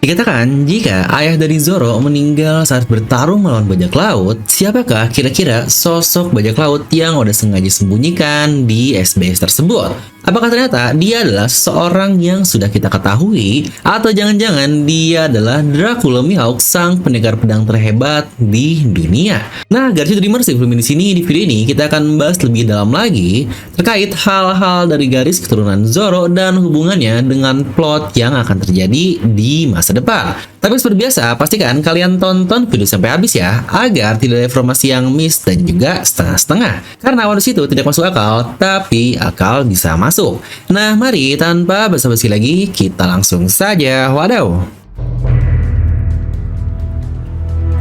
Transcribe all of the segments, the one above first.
Dikatakan jika ayah dari Zoro meninggal saat bertarung melawan bajak laut, siapakah kira-kira sosok bajak laut yang udah sengaja sembunyikan di SBS tersebut? Apakah ternyata dia adalah seorang yang sudah kita ketahui, atau jangan-jangan dia adalah Dracula Mihawk, sang pendekar pedang terhebat di dunia? Nah, garis itu imersif di sini. Di video ini kita akan membahas lebih dalam lagi terkait hal-hal dari garis keturunan Zoro dan hubungannya dengan plot yang akan terjadi di masa depan. Tapi seperti biasa, pastikan kalian tonton video sampai habis ya, agar tidak ada informasi yang miss dan juga setengah-setengah. Karena waktu situ tidak masuk akal, tapi akal bisa masuk. Nah, mari tanpa basa-basi lagi, kita langsung saja wadaw.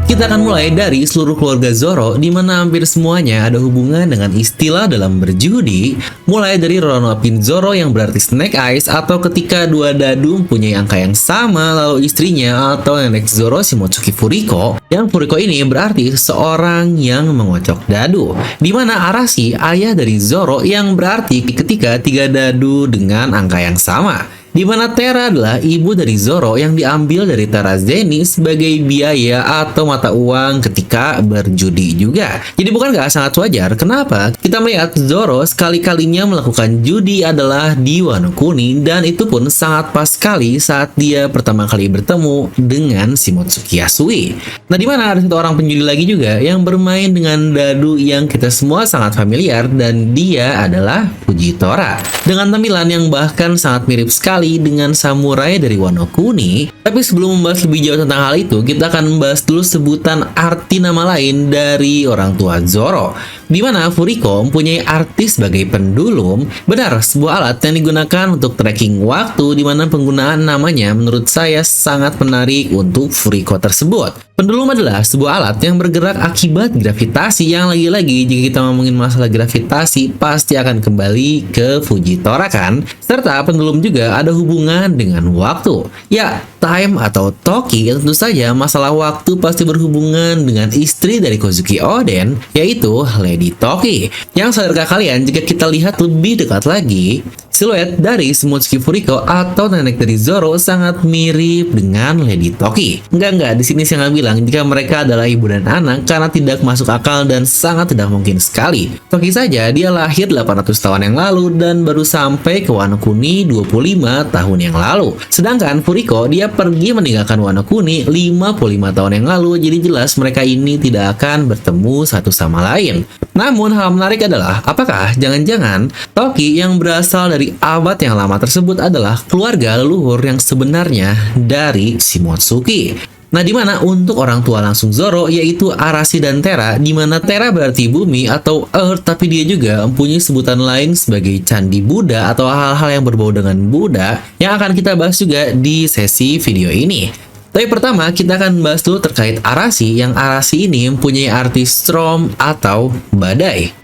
Kita akan mulai dari seluruh keluarga Zoro, di mana hampir semuanya ada hubungan dengan istilah dalam berjudi, mulai dari Ronoa-pin Zoro yang berarti Snake Eyes, atau ketika dua dadu mempunyai angka yang sama, lalu istrinya atau nenek Zoro Shimotsuki Furiko, yang Furiko ini berarti seorang yang mengocok dadu, di mana Arashi ayah dari Zoro yang berarti ketika tiga dadu dengan angka yang sama. Di mana Terra adalah ibu dari Zoro yang diambil dari Terra Zeni sebagai biaya atau mata uang ketika berjudi juga. Jadi bukankah sangat wajar kenapa kita melihat Zoro sekali-kalinya melakukan judi adalah di Wano Kuni, dan itu pun sangat pas sekali saat dia pertama kali bertemu dengan Shimotsuki Yasui. Nah, di mana ada satu orang penjudi lagi juga yang bermain dengan dadu yang kita semua sangat familiar, dan dia adalah Fujitora. Dengan tampilan yang bahkan sangat mirip sekali dengan samurai dari Wano Kuni. Tapi sebelum membahas lebih jauh tentang hal itu, kita akan membahas dulu sebutan arti nama lain dari orang tua Zoro, di mana Furiko mempunyai arti sebagai pendulum. Benar, sebuah alat yang digunakan untuk tracking waktu, di mana penggunaan namanya menurut saya sangat menarik untuk Furiko tersebut. Pendulum adalah sebuah alat yang bergerak akibat gravitasi, yang lagi-lagi jika kita ngomongin masalah gravitasi pasti akan kembali ke Fujitora kan? Serta pendulum juga ada hubungan dengan waktu. Ya, time atau Toki, tentu saja masalah waktu pasti berhubungan dengan istri dari Kozuki Oden, yaitu Lady Toki. Yang sadarkah kalian jika kita lihat lebih dekat lagi, siluet dari Shimotsuki Furiko atau nenek dari Zoro sangat mirip dengan Lady Toki. Enggak, di sini saya nggak bilang jika mereka adalah ibu dan anak, karena tidak masuk akal dan sangat tidak mungkin sekali. Toki saja dia lahir 800 tahun yang lalu dan baru sampai ke Wano Kuni 25 tahun yang lalu. Sedangkan Furiko dia pergi meninggalkan Wano Kuni 55 tahun yang lalu, jadi jelas mereka ini tidak akan bertemu satu sama lain. Namun hal menarik adalah, apakah jangan-jangan Toki yang berasal dari abad yang lama tersebut adalah keluarga leluhur yang sebenarnya dari Shimotsuki? Nah, di mana untuk orang tua langsung Zoro yaitu Arashi dan Terra, di mana Terra berarti bumi atau Earth, tapi dia juga mempunyai sebutan lain sebagai Candi Buddha atau hal-hal yang berbau dengan Buddha, yang akan kita bahas juga di sesi video ini. Tapi pertama kita akan bahas dulu terkait Arashi, yang Arashi ini mempunyai arti storm atau badai.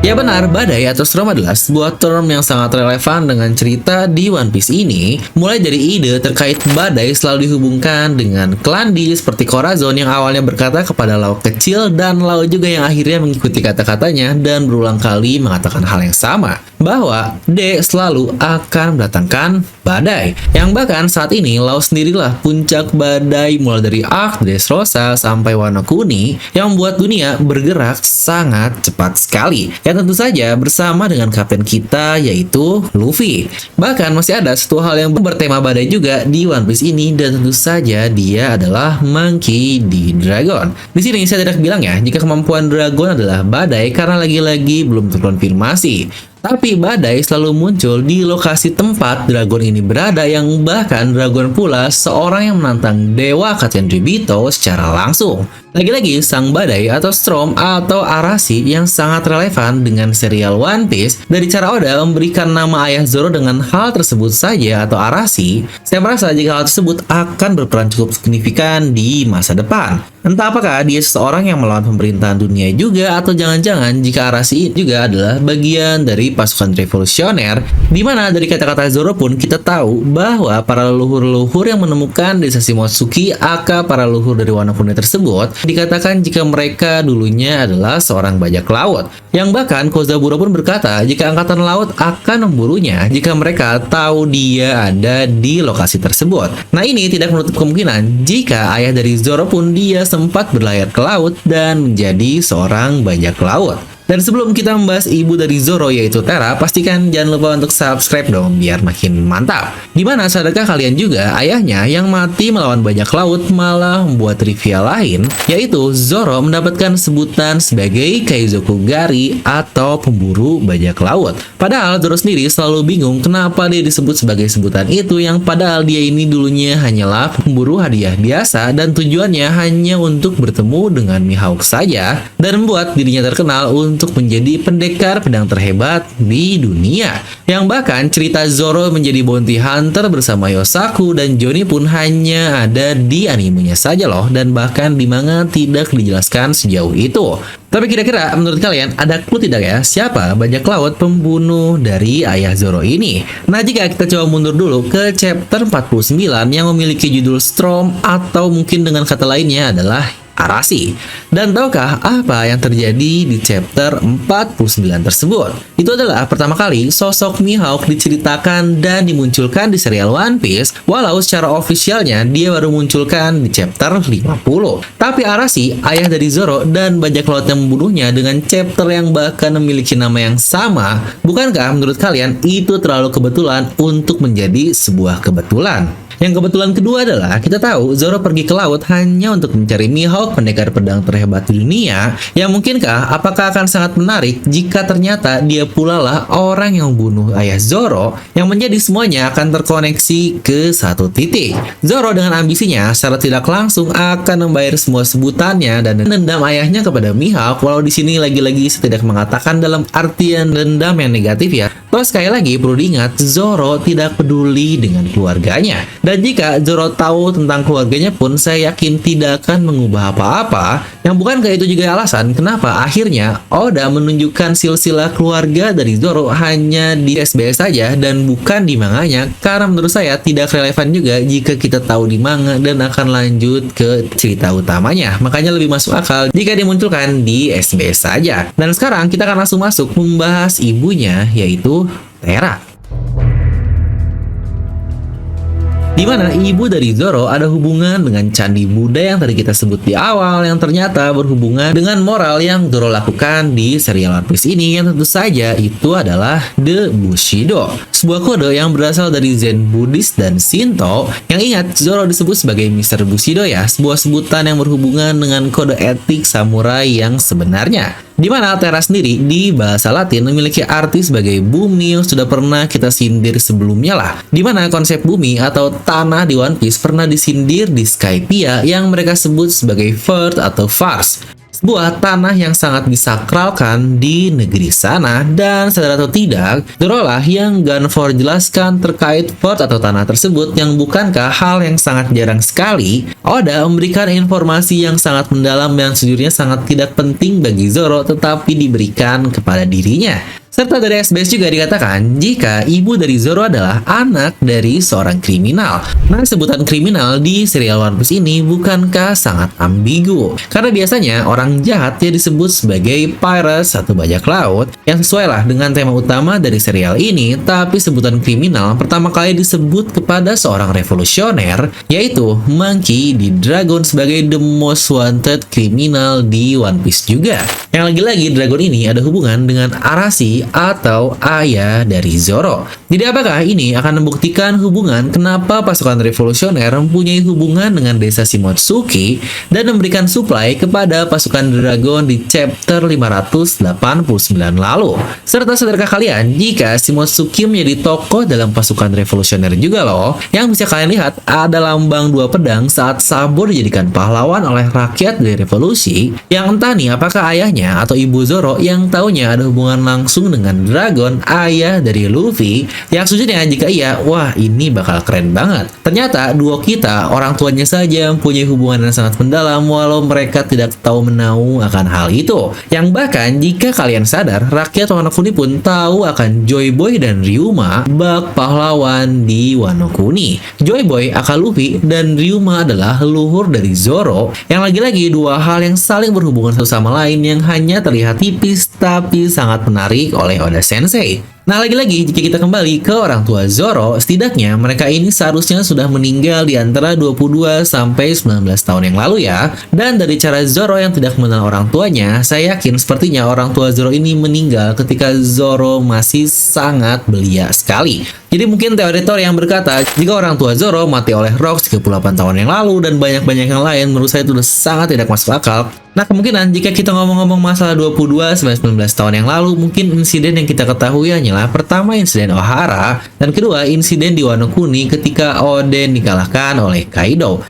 Ya benar, badai atau storm adalah sebuah term yang sangat relevan dengan cerita di One Piece ini. Mulai dari ide terkait badai selalu dihubungkan dengan klan D seperti Corazon yang awalnya berkata kepada Law kecil, dan Law juga yang akhirnya mengikuti kata-katanya dan berulang kali mengatakan hal yang sama, bahwa D selalu akan mendatangkan badai. Yang bahkan saat ini Law sendirilah puncak badai, mulai dari Arc Dressrosa sampai Wano Kuni, yang membuat dunia bergerak sangat cepat sekali. Ya tentu saja bersama dengan kapten kita yaitu Luffy. Bahkan masih ada satu hal yang bertema badai juga di One Piece ini, dan tentu saja dia adalah Monkey D. Dragon. Di sini saya tidak bilang ya jika kemampuan Dragon adalah badai, karena lagi-lagi belum terkonfirmasi. Tapi badai selalu muncul di lokasi tempat Dragon ini berada, yang bahkan Dragon pula seorang yang menantang Dewa Katenribito secara langsung. Lagi-lagi sang badai atau storm atau Arashi yang sangat relevan dengan serial One Piece. Dari cara Oda memberikan nama ayah Zoro dengan hal tersebut saja atau Arashi, saya merasa jika hal tersebut akan berperan cukup signifikan di masa depan. Entah apakah dia seseorang yang melawan pemerintahan dunia juga, atau jangan-jangan jika Arashi juga adalah bagian dari pasukan revolusioner, di mana dari kata-kata Zoro pun kita tahu bahwa para leluhur-leluhur yang menemukan desa Shimotsuki aka para leluhur dari Wano Kuni tersebut dikatakan jika mereka dulunya adalah seorang bajak laut. Yang bahkan Kozaburo pun berkata jika angkatan laut akan memburunya jika mereka tahu dia ada di lokasi tersebut. Nah, ini tidak menutup kemungkinan jika ayah dari Zoro pun dia sempat berlayar ke laut dan menjadi seorang bajak laut. Dan sebelum kita membahas ibu dari Zoro yaitu Tera, pastikan jangan lupa untuk subscribe dong biar makin mantap. Dimana sadarkah kalian juga ayahnya yang mati melawan bajak laut malah membuat trivia lain, yaitu Zoro mendapatkan sebutan sebagai Kaizoku Gari atau pemburu bajak laut. Padahal Zoro sendiri selalu bingung kenapa dia disebut sebagai sebutan itu yang padahal dia ini dulunya hanyalah pemburu hadiah biasa dan tujuannya hanya untuk bertemu dengan Mihawk saja dan membuat dirinya terkenal untuk menjadi pendekar pedang terhebat di dunia. Yang bahkan cerita Zoro menjadi bounty hunter bersama Yosaku dan Johnny pun hanya ada di animenya saja loh, dan bahkan di manga tidak dijelaskan sejauh itu. Tapi kira-kira menurut kalian ada clue tidak ya siapa bajak laut pembunuh dari ayah Zoro ini? Nah, jika kita coba mundur dulu ke chapter 49 yang memiliki judul Storm atau mungkin dengan kata lainnya adalah Arashi. Dan tahukah apa yang terjadi di chapter 49 tersebut? Itu adalah pertama kali sosok Mihawk diceritakan dan dimunculkan di serial One Piece, walau secara ofisialnya dia baru munculkan di chapter 50. Tapi Arashi, ayah dari Zoro dan bajak laut yang membunuhnya dengan chapter yang bahkan memiliki nama yang sama, bukankah menurut kalian itu terlalu kebetulan untuk menjadi sebuah kebetulan? Yang kebetulan kedua adalah kita tahu Zoro pergi ke laut hanya untuk mencari Mihawk, pendekar pedang terhebat di dunia. Yang mungkinkah apakah akan sangat menarik jika ternyata dia pula lah orang yang membunuh ayah Zoro, yang menjadi semuanya akan terkoneksi ke satu titik. Zoro dengan ambisinya secara tidak langsung akan membayar semua sebutannya dan dendam ayahnya kepada Mihawk, walau di sini lagi-lagi saya tidak mengatakan dalam artian dendam yang negatif ya. Terus sekali lagi perlu diingat Zoro tidak peduli dengan keluarganya. Dan jika Zoro tahu tentang keluarganya pun saya yakin tidak akan mengubah apa-apa. Yang bukankah itu juga alasan kenapa akhirnya Oda menunjukkan silsilah keluarga dari Zoro hanya di SBS saja dan bukan di manganya, karena menurut saya tidak relevan juga jika kita tahu di manga dan akan lanjut ke cerita utamanya. Makanya lebih masuk akal jika dimunculkan di SBS saja. Dan sekarang kita akan langsung masuk membahas ibunya yaitu Tera. Di mana ibu dari Zoro ada hubungan dengan candi Buddha yang tadi kita sebut di awal, yang ternyata berhubungan dengan moral yang Zoro lakukan di serial One Piece ini, yang tentu saja itu adalah The Bushido, sebuah kode yang berasal dari Zen Buddhis dan Shinto. Yang ingat Zoro disebut sebagai Mr. Bushido ya, sebuah sebutan yang berhubungan dengan kode etik samurai yang sebenarnya. Di mana Tera sendiri di bahasa Latin memiliki arti sebagai bumi yang sudah pernah kita sindir sebelumnya lah. Di mana konsep bumi atau tanah di One Piece pernah disindir di Skypiea yang mereka sebut sebagai Fert atau Fars. Sebuah tanah yang sangat disakralkan di negeri sana, dan sadar atau tidak, Zoro lah yang Gunfor jelaskan terkait Fort atau tanah tersebut, yang bukankah hal yang sangat jarang sekali Oda memberikan informasi yang sangat mendalam yang sejujurnya sangat tidak penting bagi Zoro tetapi diberikan kepada dirinya. Serta dari SBS juga dikatakan jika ibu dari Zoro adalah anak dari seorang kriminal. Nah, sebutan kriminal di serial One Piece ini bukankah sangat ambigu? Karena biasanya orang jahat dia disebut sebagai pirates atau bajak laut, yang sesuai lah dengan tema utama dari serial ini. Tapi sebutan kriminal pertama kali disebut kepada seorang revolusioner, yaitu Monkey D. Dragon sebagai the most wanted criminal di One Piece juga. Yang lagi-lagi Dragon ini ada hubungan dengan Arashi atau ayah dari Zoro. Jadi apakah ini akan membuktikan hubungan kenapa pasukan revolusioner mempunyai hubungan dengan desa Shimotsuki dan memberikan supply kepada pasukan Dragon di chapter 589 lalu? Serta sadarkah kalian jika Shimotsuki menjadi tokoh dalam pasukan revolusioner juga loh? Yang bisa kalian lihat ada lambang dua pedang saat Sabo dijadikan pahlawan oleh rakyat dari revolusi, yang entah nih apakah ayahnya atau ibu Zoro yang taunya ada hubungan langsung dengan Dragon, ayah dari Luffy, yang sejujurnya jika iya, wah ini bakal keren banget. Ternyata duo kita, orang tuanya saja mempunyai hubungan yang sangat mendalam walau mereka tidak tahu menahu akan hal itu. Yang bahkan jika kalian sadar, rakyat Wano Kuni pun tahu akan Joy Boy dan Ryuma bak pahlawan di Wano Kuni. Joy Boy, aka Luffy, dan Ryuma adalah leluhur dari Zoro, yang lagi-lagi dua hal yang saling berhubungan satu sama lain yang hanya terlihat tipis tapi sangat menarik oleh Oda Sensei. Nah, lagi-lagi jika kita kembali ke orang tua Zoro, setidaknya mereka ini seharusnya sudah meninggal di antara 22 sampai 19 tahun yang lalu ya. Dan dari cara Zoro yang tidak mengenal orang tuanya, saya yakin sepertinya orang tua Zoro ini meninggal ketika Zoro masih sangat belia sekali. Jadi mungkin teori-teori yang berkata jika orang tua Zoro mati oleh Rocks 38 tahun yang lalu dan banyak-banyak yang lain, menurut saya itu sudah sangat tidak masuk akal. Nah, kemungkinan jika kita ngomong-ngomong masalah 22 sampai 19 tahun yang lalu, mungkin insiden yang kita ketahui hanyalah pertama insiden Ohara, dan kedua insiden di Wano Kuni ketika Oden dikalahkan oleh Kaido.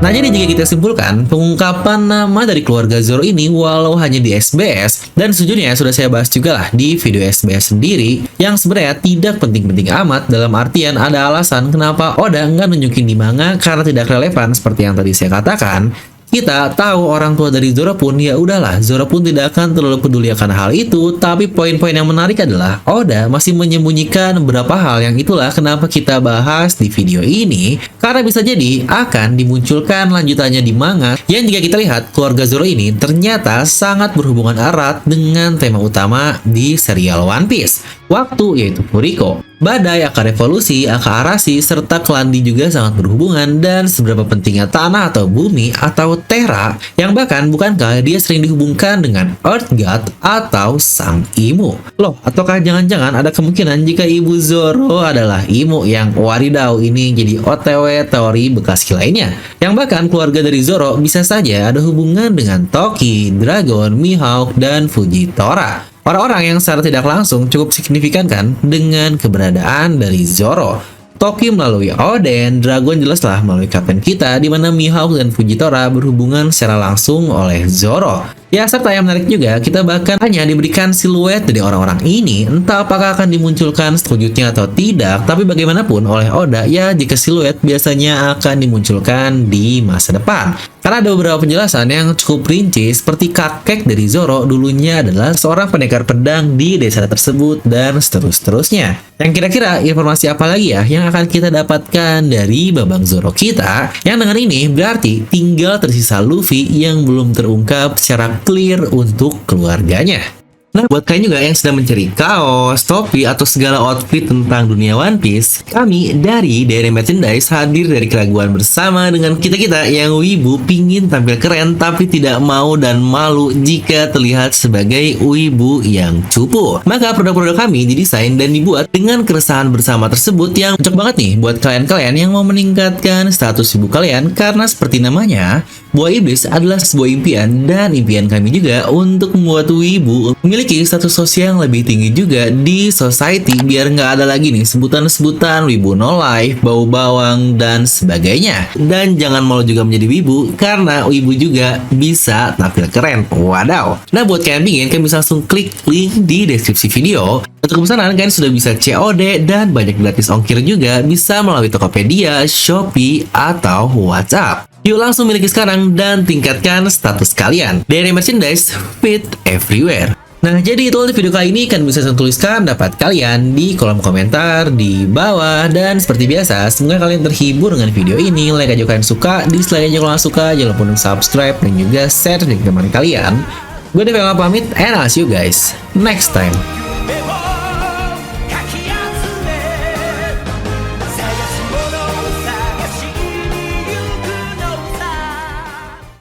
Nah, jadi jika kita simpulkan, pengungkapan nama dari keluarga Zoro ini walau hanya di SBS, dan sejujurnya sudah saya bahas juga lah di video SBS sendiri, yang sebenarnya tidak penting-penting amat dalam artian ada alasan kenapa Oda nggak nunjukin di manga karena tidak relevan seperti yang tadi saya katakan. Kita tahu orang tua dari Zoro pun, ya udahlah, Zoro pun tidak akan terlalu peduli akan hal itu, tapi poin-poin yang menarik adalah Oda masih menyembunyikan beberapa hal yang itulah kenapa kita bahas di video ini, karena bisa jadi akan dimunculkan lanjutannya di manga, yang jika kita lihat keluarga Zoro ini ternyata sangat berhubungan erat dengan tema utama di serial One Piece, waktu yaitu Furiko. Badai, aka revolusi, aka Arashi, serta Klandi juga sangat berhubungan dan seberapa pentingnya tanah atau bumi atau Terra, yang bahkan bukankah dia sering dihubungkan dengan Earth God atau Sang Imu? Loh, ataukah jangan-jangan ada kemungkinan jika ibu Zoro adalah Imu yang wadidaw ini jadi OTW teori bekas lainnya? Yang bahkan keluarga dari Zoro bisa saja ada hubungan dengan Toki, Dragon, Mihawk, dan Fujitora. Orang-orang yang secara tidak langsung cukup signifikan kan dengan keberadaan dari Zoro. Toki melalui Oden, Dragon jelaslah melalui kapten kita, di mana Mihawk dan Fujitora berhubungan secara langsung oleh Zoro. Ya, serta yang menarik juga, kita bahkan hanya diberikan siluet dari orang-orang ini, entah apakah akan dimunculkan selanjutnya atau tidak, tapi bagaimanapun oleh Oda, ya jika siluet biasanya akan dimunculkan di masa depan. Karena ada beberapa penjelasan yang cukup rinci, seperti kakek dari Zoro dulunya adalah seorang pendekar pedang di desa tersebut, dan seterusnya. Yang kira-kira informasi apa lagi ya yang akan kita dapatkan dari babang Zoro kita, yang dengan ini berarti tinggal tersisa Luffy yang belum terungkap secara clear untuk keluarganya. Nah, buat kalian juga yang sedang mencari kaos, topi, atau segala outfit tentang dunia One Piece, kami dari Daily Merchandise hadir dari keraguan bersama dengan kita-kita yang wibu pingin tampil keren tapi tidak mau dan malu jika terlihat sebagai wibu yang cupu. Maka produk-produk kami didesain dan dibuat dengan keresahan bersama tersebut yang cocok banget nih buat kalian-kalian yang mau meningkatkan status wibu kalian, karena seperti namanya, Buah Iblis adalah sebuah impian, dan impian kami juga untuk membuat wibu memiliki status sosial yang lebih tinggi juga di society, biar nggak ada lagi nih sebutan-sebutan wibu no life, bau bawang, dan sebagainya. Dan jangan malu juga menjadi wibu, karena wibu juga bisa tampil keren. Wadaw. Nah, buat kalian pingin, kalian bisa langsung klik link di deskripsi video. Untuk pemesanan, kalian sudah bisa COD dan banyak gratis ongkir juga, bisa melalui Tokopedia, Shopee, atau WhatsApp. Yuk langsung miliki sekarang dan tingkatkan status kalian. Daily Merchandise, fit everywhere. Nah, jadi itu untuk video kali ini. Kalian bisa tuliskan pendapat kalian di kolom komentar di bawah. Dan seperti biasa, semoga kalian terhibur dengan video ini. Like aja kalian suka, dislike aja kalau suka. Jangan lupa untuk subscribe dan juga share ke teman kalian. Gue Dev pamit, and I'll see you guys next time.